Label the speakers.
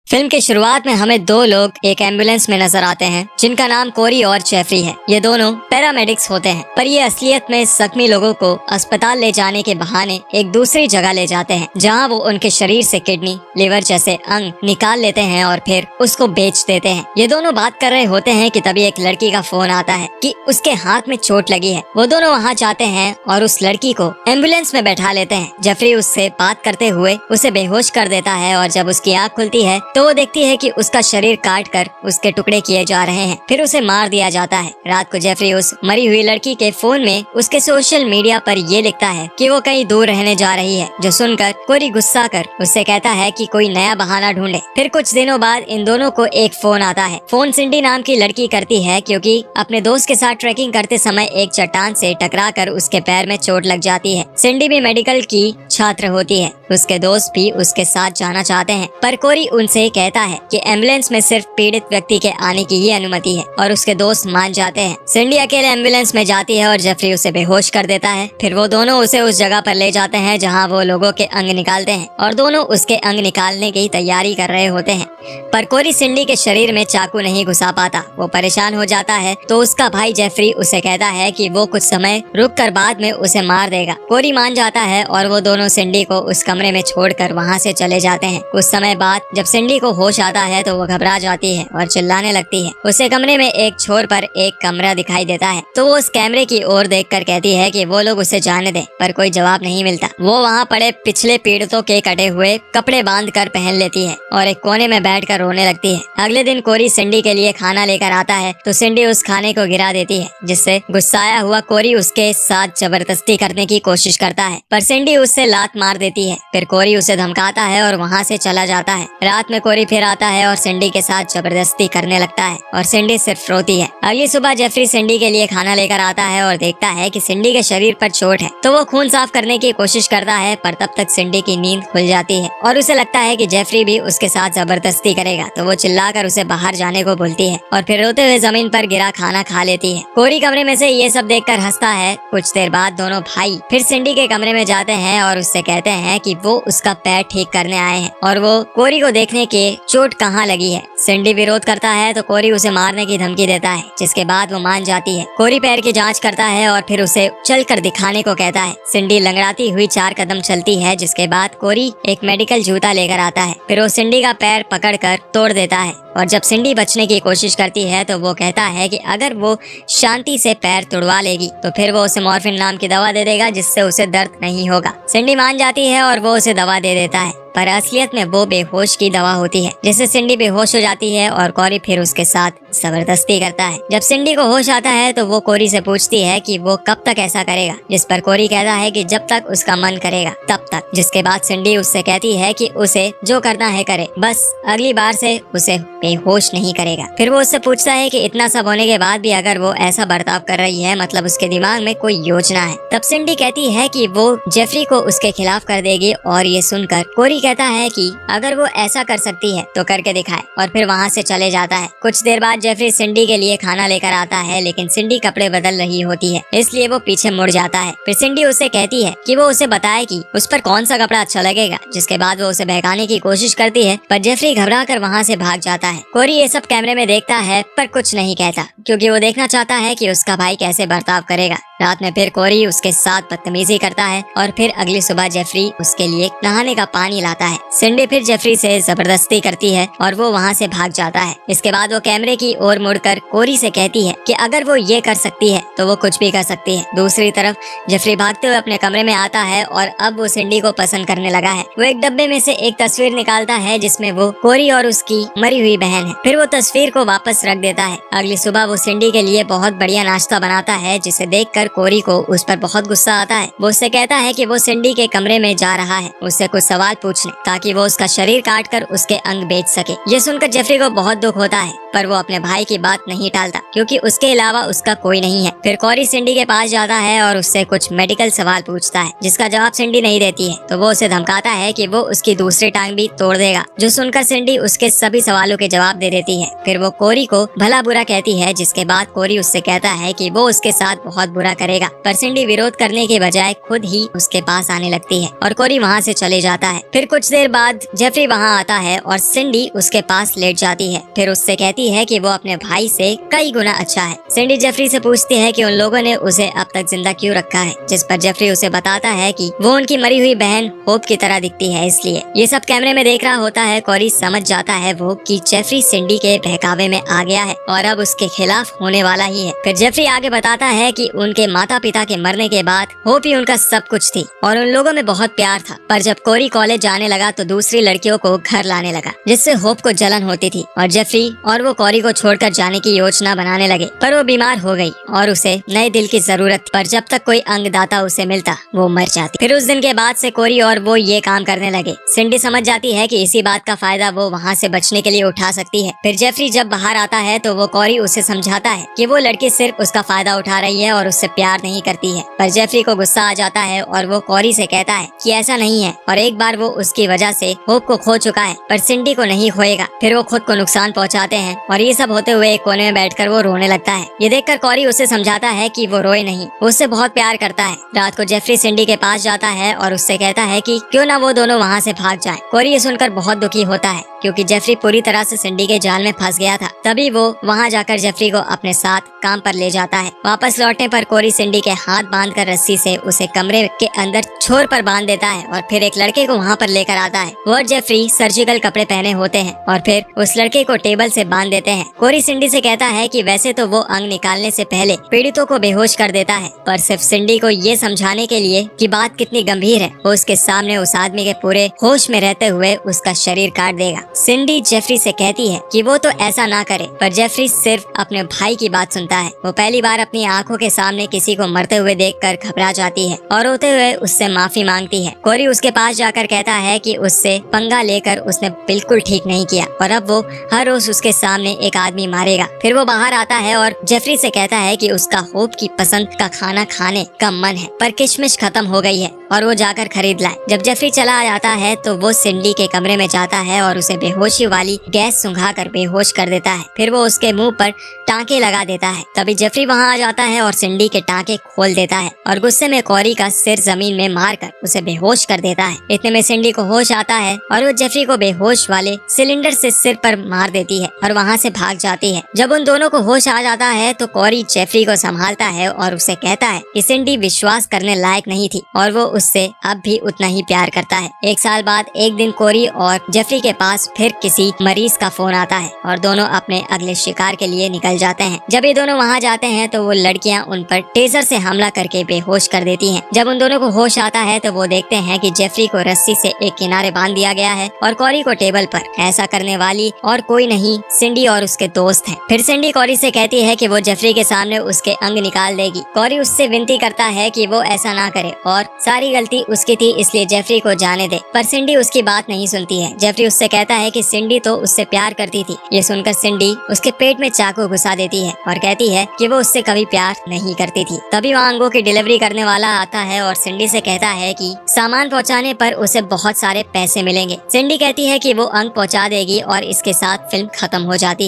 Speaker 1: Film की शुरुआत में हमें दो लोग एक एम्बुलेंस में नजर आते हैं जिनका नाम कोरी और जेफरी है। ये दोनों पैरामेडिक्स होते हैं, पर ये असलियत में जख्मी लोगों को अस्पताल ले जाने के बहाने एक दूसरी जगह ले जाते हैं, जहां वो उनके शरीर से किडनी, लिवर जैसे अंग निकाल लेते हैं और फिर उसको बेच देते हैं। ये दोनों बात कर रहे होते हैं कि तभी एक लड़की का फोन आता है कि उसके हाथ में चोट लगी है। वो दोनों वहाँ जाते हैं और उस लड़की को एम्बुलेंस में बैठा लेते हैं। जेफरी उससे बात करते हुए उसे बेहोश कर देता है और जब उसकी आँख खुलती है तो वो देखती है कि उसका शरीर काट कर उसके टुकड़े किए जा रहे हैं, फिर उसे मार दिया जाता है। रात को जेफरी उस मरी हुई लड़की के फोन में उसके सोशल मीडिया पर ये लिखता है कि वो कहीं दूर रहने जा रही है, जो सुनकर कोरी गुस्सा कर उससे कहता है कि कोई नया बहाना ढूंढे। फिर कुछ दिनों बाद इन दोनों को एक फोन आता है। फोन सिंडी नाम की लड़की करती है, क्योंकि अपने दोस्त के साथ ट्रैकिंग करते समय एक चट्टान से टकराकर उसके पैर में चोट लग जाती है। सिंडी भी मेडिकल की छात्र होती है, उसके दोस्त भी उसके साथ जाना चाहते हैं, पर कोरी उनसे कहता है कि एम्बुलेंस में सिर्फ पीड़ित व्यक्ति के आने की ही अनुमति है और उसके दोस्त मान जाते हैं। सिंडी अकेले एम्बुलेंस में जाती है और जेफरी उसे बेहोश कर देता है। फिर वो दोनों उसे उस जगह पर ले जाते हैं जहां वो लोगों के अंग निकालते हैं और दोनों उसके अंग निकालने की तैयारी कर रहे होते हैं, पर कोरी सिंडी के शरीर में चाकू नहीं घुसा पाता। वो परेशान हो जाता है तो उसका भाई जेफरी उसे कहता है कि वो कुछ समय रुक कर बाद में उसे मार देगा। कोरी मान जाता है और वो दोनों सिंडी को उस कमरे में छोड़कर वहाँ से चले जाते हैं। कुछ समय बाद जब सिंडी को होश आता है तो वो घबरा जाती है और चिल्लाने लगती है। उसे कमरे में एक छोर पर एक कमरा दिखाई देता है, तो वो उस कैमरे की ओर देखकर कहती है कि वो लोग उसे जाने दें, पर कोई जवाब नहीं मिलता। वो वहाँ पड़े पिछले पीड़ितों के कटे हुए कपड़े बांध कर पहन लेती है और एक कोने में बैठकर रोने लगती है। अगले दिन कोरी सिंडी के लिए खाना लेकर आता है तो सिंडी उस खाने को गिरा देती है, जिससे गुस्साया हुआ कोरी उसके साथ जबरदस्ती करने की कोशिश करता है, पर सिंडी उससे लात मार देती है। फिर कोरी उसे धमकाता है और वहाँ से चला जाता है। रात में कोरी फिर आता है और सिंडी के साथ जबरदस्ती करने लगता है और सिंडी सिर्फ रोती है। अगली सुबह जेफरी सिंडी के लिए खाना लेकर आता है और देखता है कि सिंडी के शरीर पर चोट है, तो वो खून साफ करने की कोशिश करता है, पर तब तक सिंडी की नींद खुल जाती है और उसे लगता है कि जेफरी भी उसके साथ जबरदस्ती करेगा, तो वो चिल्लाकर उसे बाहर जाने को बोलती है और फिर रोते हुए जमीन पर गिरा खाना खा लेती है। कोरी कमरे में से ये सब देखकर हंसता है। कुछ देर बाद दोनों भाई फिर सिंडी के कमरे में जाते हैं और उससे कहते हैं कि वो उसका पैर ठीक करने आए हैं और वो कोरी को देखने के चोट कहाँ लगी है। सिंडी विरोध करता है तो कोरी उसे मारने की धमकी देता है, जिसके बाद वो मान जाती है। कोरी पैर की जांच करता है और फिर उसे चलकर दिखाने को कहता है। सिंडी लंगड़ाती हुई 4 कदम चलती है, जिसके बाद कोरी एक मेडिकल जूता लेकर आता है। फिर वो सिंडी का पैर पकड़कर तोड़ देता है और जब सिंडी बचने की कोशिश करती है तो वो कहता है कि अगर वो शांति से पैर तुड़वा लेगी तो फिर वो उसे मॉर्फिन नाम की दवा दे देगा, जिससे उसे दर्द नहीं होगा। सिंडी मान जाती है और वो उसे दवा दे देता है, पर असलियत में वो बेहोश की दवा होती है, जिससे सिंडी बेहोश हो जाती है और कोरी फिर उसके साथ जबरदस्ती करता है। जब सिंडी को होश आता है तो वो कोरी से पूछती है कि वो कब तक ऐसा करेगा, जिस पर कोरी कहता है कि जब तक उसका मन करेगा तब तक। जिसके बाद सिंडी उससे कहती है कि उसे जो करना है करे, बस अगली बार से उसे बेहोश नहीं करेगा। फिर वो उससे पूछता है कि इतना सब होने के बाद भी अगर वो ऐसा बर्ताव कर रही है, मतलब उसके दिमाग में कोई योजना है। तब सिंडी कहती है कि वो जेफरी को उसके खिलाफ कर देगी और ये सुनकर कोरी कहता है कि अगर वो ऐसा कर सकती है तो करके दिखाए, और फिर वहाँ से चले जाता है। कुछ देर बाद जेफरी सिंडी के लिए खाना लेकर आता है, लेकिन सिंडी कपड़े बदल रही होती है, इसलिए वो पीछे मुड़ जाता है। फिर सिंडी उसे कहती है कि वो उसे बताए कि उस पर कौन सा कपड़ा अच्छा लगेगा, जिसके बाद वो उसे बहकाने की कोशिश करती है, पर जेफरी घबरा कर वहाँ से भाग जाता है। कोरी ये सब कैमरे में देखता है पर कुछ नहीं कहता, क्योंकि वो देखना चाहता है कि उसका भाई कैसे बर्ताव करेगा। रात में फिर कोरी उसके साथ बदतमीजी करता है और फिर अगली सुबह जेफरी उसके लिए नहाने का पानी लाता है। सिंडी फिर जेफरी से जबरदस्ती करती है और वो वहाँ से भाग जाता है। इसके बाद वो कैमरे की ओर मुड़कर कोरी से कहती है कि अगर वो ये कर सकती है तो वो कुछ भी कर सकती है। दूसरी तरफ जेफरी भागते हुए अपने कमरे में आता है और अब वो सिंडी को पसंद करने लगा है। वो एक डब्बे में से एक तस्वीर निकालता है जिसमें वो कोरी और उसकी मरी हुई बहन है। फिर वो तस्वीर को वापस रख देता है। अगली सुबह वो सिंडी के लिए बहुत बढ़िया नाश्ता बनाता है, जिसे देखकर कोरी को उस पर बहुत गुस्सा आता है। वो उससे कहता है कि वो सिंडी के कमरे में जा रहा है उससे कुछ सवाल पूछने, ताकि वो उसका शरीर काट कर उसके अंग बेच सके। ये सुनकर जेफरी को बहुत दुख होता है पर वो अपने भाई की बात नहीं टालता क्योंकि उसके अलावा उसका कोई नहीं है। फिर कोरी सिंडी के पास जाता है और उससे कुछ मेडिकल सवाल पूछता है, जिसका जवाब सिंडी नहीं देती है, तो वो उसे धमकाता है कि वो उसकी दूसरी टांग भी तोड़ देगा, जो सुनकर सिंडी उसके सभी सवालों के जवाब दे देती है। फिर वो कोरी को भला बुरा कहती है, जिसके बाद कोरी उससे कहता है कि वो उसके साथ बहुत बुरा करेगा, पर सिंडी विरोध करने के बजाय खुद ही उसके पास आने लगती है और कोरी वहाँ से चले जाता है। फिर कुछ देर बाद जेफरी वहाँ आता है और सिंडी उसके पास लेट जाती है। फिर उससे कहती है कि वो अपने भाई से कई गुना अच्छा है। सिंडी जेफरी से पूछती है कि उन लोगों ने उसे अब तक जिंदा क्यों रखा है, जिस पर जेफरी उसे बताता है कि वो उनकी मरी हुई बहन होप की तरह दिखती है, इसलिए। ये सब कैमरे में देख रहा होता है। कोरी समझ जाता है वो कि जेफरी सिंडी के बहकावे में आ गया है और अब उसके खिलाफ होने वाला ही है। फिर जेफरी आगे बताता है कि उनके माता पिता के मरने के बाद होप ही उनका सब कुछ थी और उन लोगों में बहुत प्यार था, पर जब कोरी कॉलेज जाने लगा तो दूसरी लड़कियों को घर लाने लगा, जिससे होप को जलन होती थी और जेफरी और वो कोरी को छोड़कर जाने की योजना बनाने लगे। पर वो बीमार हो गई और उसे नए दिल की जरूरत थी, पर जब तक कोई अंगदाता उसे मिलता वो मर जाती। फिर उस दिन के बाद से कोरी और वो ये काम करने लगे। सिंडी समझ जाती है कि इसी बात का फायदा वो वहाँ से बचने के लिए उठा सकती है। फिर जेफरी जब बाहर आता है तो वो कोरी उसे समझाता है कि वो लड़की सिर्फ उसका फायदा उठा रही है और उससे प्यार नहीं करती है, पर जेफरी को गुस्सा आ जाता है और वो कोरी से कहता है कि ऐसा नहीं है और एक बार वो उसकी वजह से होप को खो चुका है, पर सिंडी को नहीं खोएगा। फिर वो खुद को नुकसान पहुंचाते हैं और ये सब होते हुए एक कोने में बैठकर वो रोने लगता है। ये देखकर कोरी उसे समझाता है कि वो रोए नहीं, वो उससे बहुत प्यार करता है। रात को जेफरी सिंडी के पास जाता है और उससे कहता है कि क्यों ना वो दोनों वहाँ से भाग जाएं। कोरी ये सुनकर बहुत दुखी होता है क्योंकि जेफरी पूरी तरह से सिंडी के जाल में फंस गया था। तभी वो वहाँ जाकर जेफरी को अपने साथ काम पर ले जाता है। वापस लौटने पर कोरी सिंडी के हाथ बांधकर रस्सी से उसे कमरे के अंदर छोर पर बांध देता है और फिर एक लड़के को वहाँ पर लेकर आता है। वो और जेफरी सर्जिकल कपड़े पहने होते हैं और फिर उस लड़के को टेबल से बांध देते हैं। कोरी सिंडी से कहता है कि वैसे तो वो अंग निकालने से पहले पीड़ितों को बेहोश कर देता है, पर सिर्फ सिंडी को ये समझाने के लिए कि बात कितनी गंभीर है, वो उसके सामने उस आदमी के पूरे होश में रहते हुए उसका शरीर काट देगा। सिंडी जेफरी से कहती है कि वो तो ऐसा ना करे, पर जेफरी सिर्फ अपने भाई की बात सुनता है। वो पहली बार अपनी आंखों के सामने किसी को मरते हुए देखकर घबरा जाती है और रोते हुए उससे माफी मांगती है। कोरी उसके पास जाकर कहता है कि उससे पंगा लेकर उसने बिल्कुल ठीक नहीं किया और अब वो हर रोज उसके सामने एक आदमी मारेगा। फिर वो बाहर आता है और जेफरी से कहता है कि उसका होप की पसंद का खाना खाने का मन है, पर किशमिश खत्म हो गई है और वो जाकर खरीद लाए। जब जेफरी चला जाता है तो वो सिंडी के कमरे में जाता है और उसे बेहोशी वाली गैस सुंघा कर बेहोश कर देता है। फिर वो उसके मुंह पर टांके लगा देता है। तभी जेफरी वहाँ आ जाता है और सिंडी के टांके खोल देता है और गुस्से में कोरी का सिर जमीन में मारकर उसे बेहोश कर देता है। इतने में सिंडी को होश आता है और वो जेफरी को बेहोश वाले सिलेंडर से सिर पर मार देती है और वहाँ से भाग जाती है। जब उन दोनों को होश आ जाता है तो कोरी जेफरी को संभालता है और उसे कहता है कि सिंडी विश्वास करने लायक नहीं थी और वो उससे अब भी उतना ही प्यार करता है। एक साल बाद एक दिन कोरी और जेफरी के पास फिर किसी मरीज का फोन आता है और दोनों अपने अगले शिकार के लिए निकल जाते हैं। जब ये दोनों वहाँ जाते हैं तो वो लड़कियाँ उन पर टेजर से हमला करके बेहोश कर देती हैं। जब उन दोनों को होश आता है तो वो देखते हैं कि जेफरी को रस्सी से एक किनारे बांध दिया गया है और कोरी को टेबल पर। ऐसा करने वाली और कोई नहीं, सिंडी और उसके दोस्त हैं। फिर सिंडी कोरी से कहती है कि वो जेफरी के सामने उसके अंग निकाल देगी। कोरी उससे विनती करता है कि वो ऐसा ना करे और सारी गलती उसकी थी, इसलिए जेफरी को जाने दे, पर सिंडी उसकी बात नहीं सुनती है। जेफरी उससे कहता है कि सिंडी तो उससे प्यार करती थी। ये सुनकर सिंडी उसके पेट में चाकू घुसा देती है और कहती है कि वो उससे कभी प्यार नहीं करती थी। तभी वहाँ अंगों की डिलीवरी करने वाला आता है और सिंडी से कहता है कि सामान पहुँचाने पर उसे बहुत सारे पैसे मिलेंगे। सिंडी कहती है कि वो अंग पहुँचा देगी और इसके साथ फिल्म खत्म हो जाती है।